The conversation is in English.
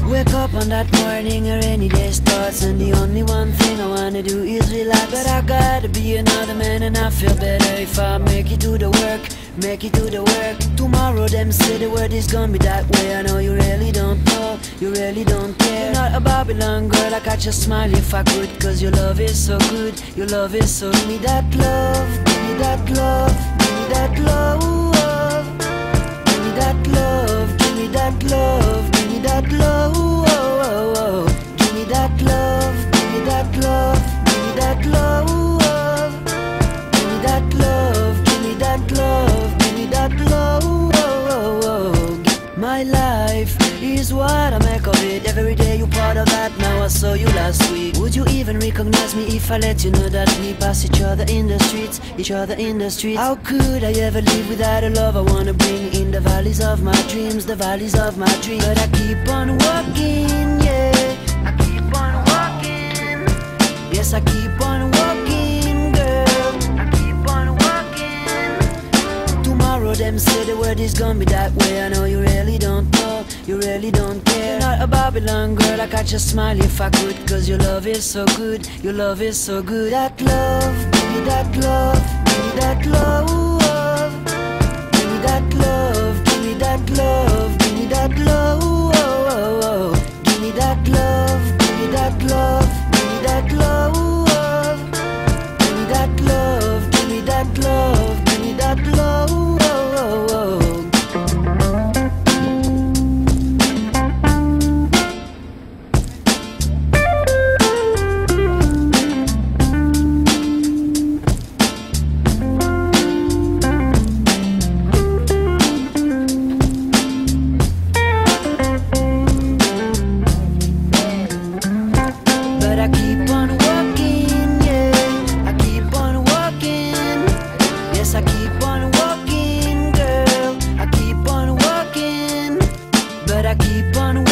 Wake up on that morning, a rainy day starts, and the only one thing I wanna do is relax. But I gotta be another man, and I feel better if I make it to the work, make it to the work. Tomorrow them say the word is gonna be that way. I know you really don't know, you really don't care. You're not a Babylon girl, I catch a smile if I could, cause your love is so good, your love is so. Give me that love, give me that love, give me that love. Give me that love, give me that love, give me that love. Give me that love, give me that love, give me that love. Give me that love, give me that love, give me that love. My life is what I make of it. Every day you part of that. Now I saw you last week. Would you even recognize me if I let you know that we pass each other in the streets, each other in the streets? How could I ever live without a love I wanna bring in the valleys of my dreams, the valleys of my dreams? But I keep on walking, yeah, I keep on walking. Yes, I keep on walking, girl, I keep on walking. Tomorrow them say the word is gonna be that way. I know you really don't know, you really don't care. You're not a Babylon girl, I catch a smile if I could, cause your love is so good, your love is so good. That love, give me that love, give me that love. Give me that love, give me that love, give me that love. Give me that love, give me that love, give me that love. Give me that love, give me that love, give me that love. I keep on walking, yeah, I keep on walking. Yes, I keep on walking, girl, I keep on walking. But I keep on